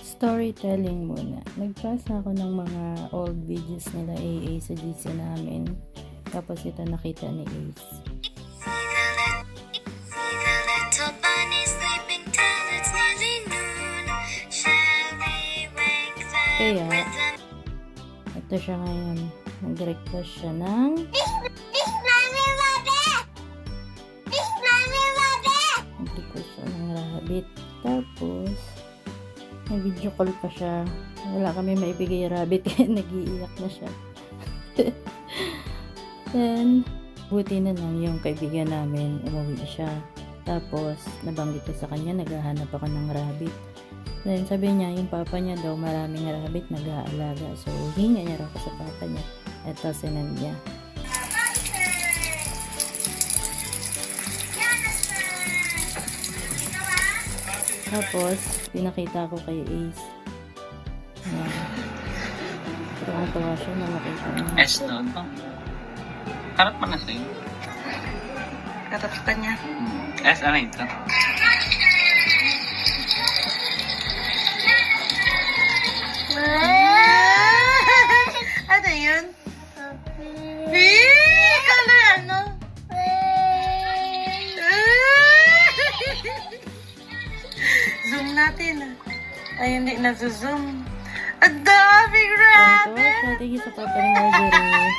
Storytelling muna. Nagbasa ako ng mga old videos nila AA sa GC namin. Tapos ito nakita ni Ace. Kaya, ito siya ngayon. Nag-request siya ng nag-request siya ng rabbit. Tapos, nag-video call pa siya. Wala kami maibigay rabbit kaya nag-iiyak na siya. Then, buti na lang yung kaibigan namin, umuwi siya. Tapos, nabanggit ko sa kanya, naghahanap ako ng rabbit. Then, sabi niya, yung papa niya daw, maraming rabbit nag-aalaga. So, hinga niya raw sa papa niya. Ito, sinend niya. Tapos, pinakita ko kay Ace. Tuwang-tuwa siya na makita niya. S doon to. Harap mo na sa'yo. Harap ka niya. S, ano ito? Ano yun? Color ano? Zoom natin. Ay, hindi na-zoom. Ang daming Tuwang-tuwa rabbit! siya. Thank you sa papa ni Marjorie.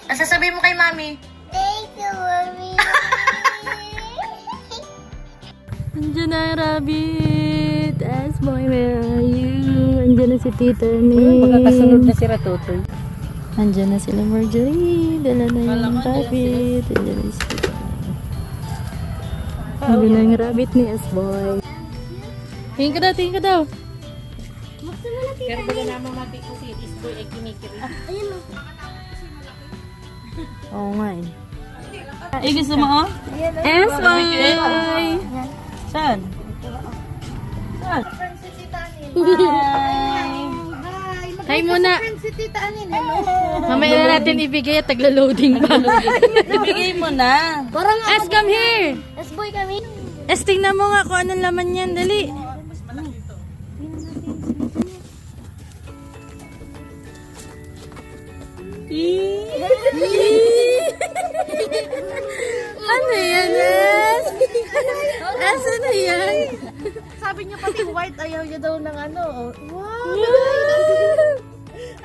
Ang sasabihin mo kay mami? Thank you, Mommy. Andiyan na yung rabbit. As boy, where are you? Andiyan na si Tita ni. Magkakasunod na si Ratotoy. Andiyan na sila Marjorie. Dala na yung rabbit. Andiyan na si Tita. Andiyan na yung rabbit ni S-boy. Tingin ka daw, tingin ka daw. Pero baga naman mati ko si Isboy ay kinikiri. Ayun o. Oo nga eh. Eh, gusto mo oh? S-boy! Saan? Saan? Hi muna. Si Tita Anin, hello. Mamaya na natin ibigay at tagla-loading pa. Ibigay mo na. Parang S, come here! S-boy kami. S, tingnan mo nga kung anong laman yan. Dali. Ano yan, S? S, ano yan? Sabi niya pati white, ayaw niya daw ng ano. Oh. Wow!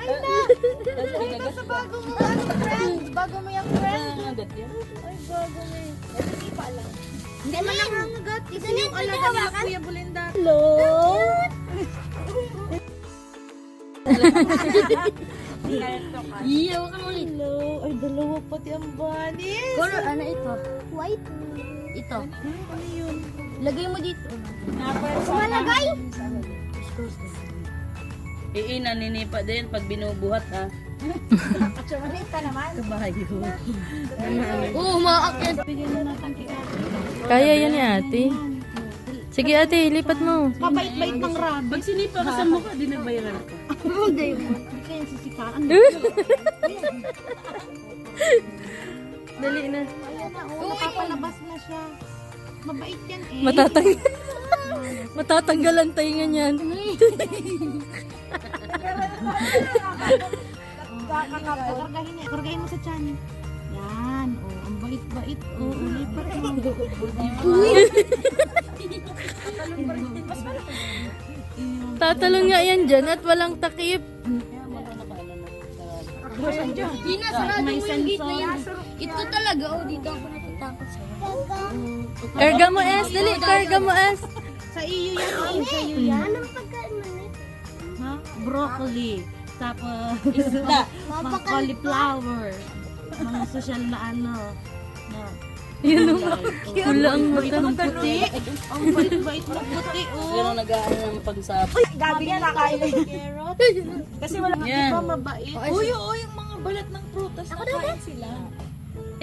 Ay na! Ay na sa bago mo, ano, friend? Bago mo yung friend. Ay, bago mo yun. Hindi pa alam. Hindi man nangangagat. Ito yung alaga nila Kuya Bulinda. Hello! Iyo ka ulit. Hello! Ay, dalawa pati ang bunnies. Color, ano ito? White. Ito. Ano yun? Lagay mo dito. Kumalagay? Naninipa din pag binubuhat ha. Chumalit ka naman. Kabayo. Oo, umaakit. Kaya yan ni ate. Sige ate, lipat mo. Mabait-bait ng rabbit. Pag sinipa ka sa mukha, di nagbayaran ka. Hindi mo. Hindi kaya sisikaan. Dali na. Ayan na, napapalabas na siya. Mabait yan eh. Matatanggalan tayo nga yan. Kargahin mo sa tiyan. Yan. Oh, ang bait-bait. Oh, ulipat mo. Tatalon nga yan dyan at walang takip. May sensor. Ito talaga, oh, dito ako natatakot. Karga mo S, dali, karga mo S. Sa iyo yan. Oh, sa iyo yan. Anong pagkain mo na? Ha? Broccoli. Tapos, isda. Mga cauliflower. Mga social na ano. Na, Yun ang pula ang mata. ang puti. Ang bait-bait na puti. Oh. Yan ang nag-aano ng pagsabi. Gabi na nakain ng carrot. Kasi wala Yan. pa mabait. Uy, yung mga balat ng prutas. Nakain sila.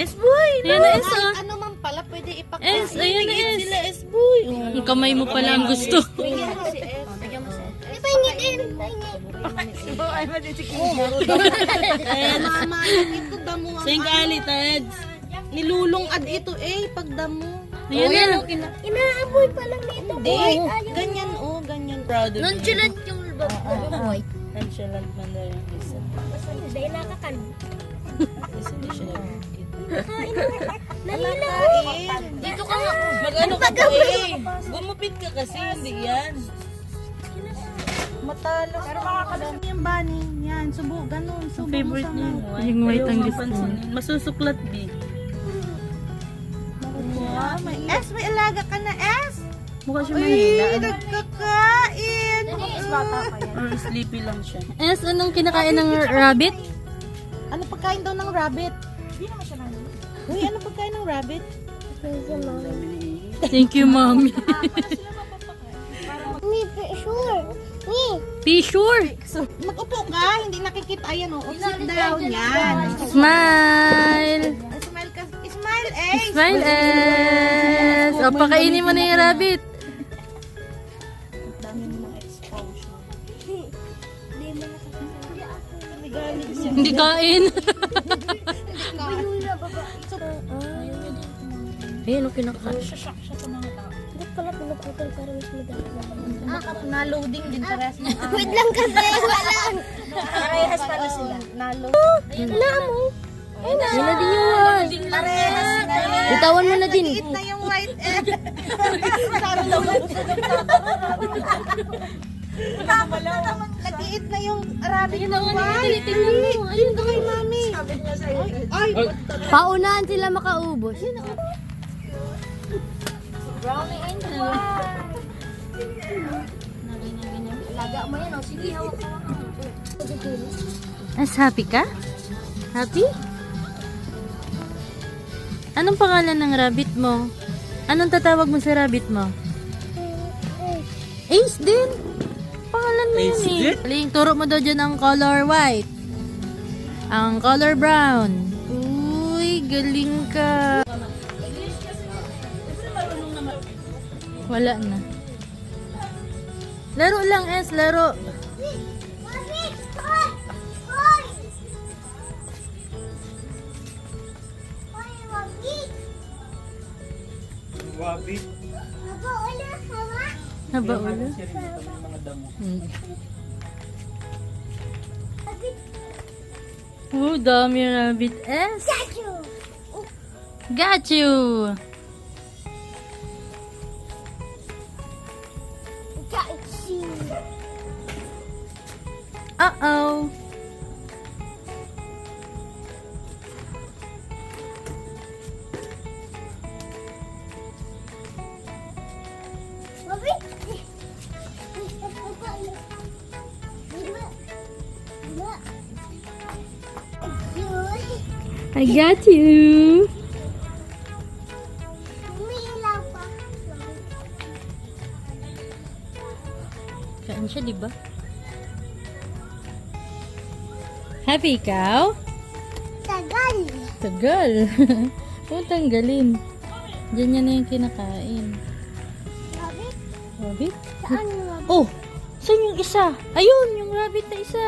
S-boy! Ayan na S, oh. Kahit ano man pala, pwede ipakain. S, ayan na S. Sila S-boy. Ang kamay mo pala ang gusto. Bigyan mo si S. Bigyan mo si S. Mama, ito damo ang Sing kali, Teds. nilulungad ito pag damo. Ayan na. Inaamoy pa lang nito. Hindi, ganyan ganyan. Proud of Nonchalant yung boy. Nonchalant man daw yung isa. Dahil nakakan. Kasi hindi siya Nalakain. Dito ka nga. Mag-ano ka po Gumupit ka kasi, hindi yan. Matalas. Pero makakalam yung bunny. Yan, subo, ganun. Subo Favorite mo niya sa yung white. Yung white ang gusto mo. Masusuklat, B. May alaga ka na, S? Mukha siya mahina. Nagkakain. Or sleepy lang siya. Es, anong kinakain ng rabbit? Ano pagkain daw ng rabbit? Uy, ano pagkain ng rabbit? Thank you, mommy. Sure. Be sure. Mag-upo ka, hindi nakikita. Ayan o, sit down yan. Smile. Smile ka. Smile, Smile, Es. O, pakainin mo na yung rabbit. Hindi kain. Ayun, o kinakain. Na-loading din parehas ng Wait lang kasi. Wala. Parehas pala sila. Wala mo. Yun na din yung Parehas na yan. Bitawan mo na din. Nagiit na yung white egg. Nagiit na yung rabbit ng white. Tingnan mo. Ayun Ito kay mami. Ay, Paunahan sila makaubos. Laga mo yan, sige, hawak mo. Es, happy ka? Happy? Anong pangalan ng rabbit mo? Anong tatawag mo sa rabbit mo? Ace din. Pangalan mo yun eh. Galing, turo mo daw dyan ang color white. Ang color brown. Uy, galing ka. Wala na. Laro lang, Es. Laro. Haba ulo. Oh, dami rabbit, Es. Got you. Uh-oh. I got you. Kain siya, di ba? Happy ikaw? Tagal. Tagal. Huwag tanggalin. Diyan niya na yung kinakain. Rabbit? Saan yung Oh! Saan yung isa? Ayun! Yung rabbit na isa.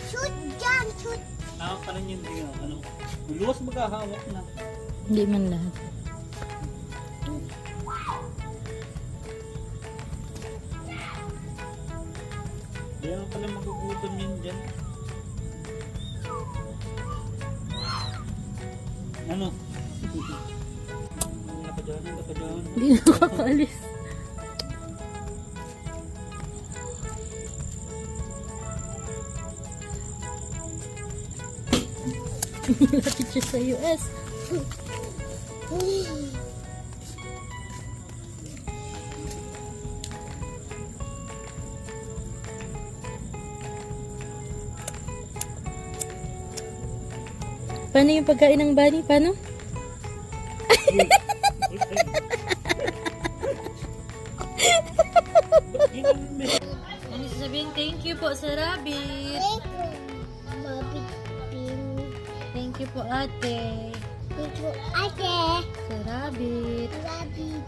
shoot dyan, shoot. Hawak pa rin yun. Ano? Luwas magkahawak na. Hindi man lahat. Kaya pala magugutom yun dyan. Ano? Nakadyan. Hindi nakakaalis. Lapit siya sa US. Paano yung pagkain ng bunny? Paano? Ano sasabihin? Thank you po sa rabbit. Thank you. Bobby. Thank you po, ate. Thank you, ate. Sa rabbit. Rabbit.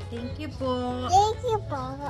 Thank you po. Thank you po.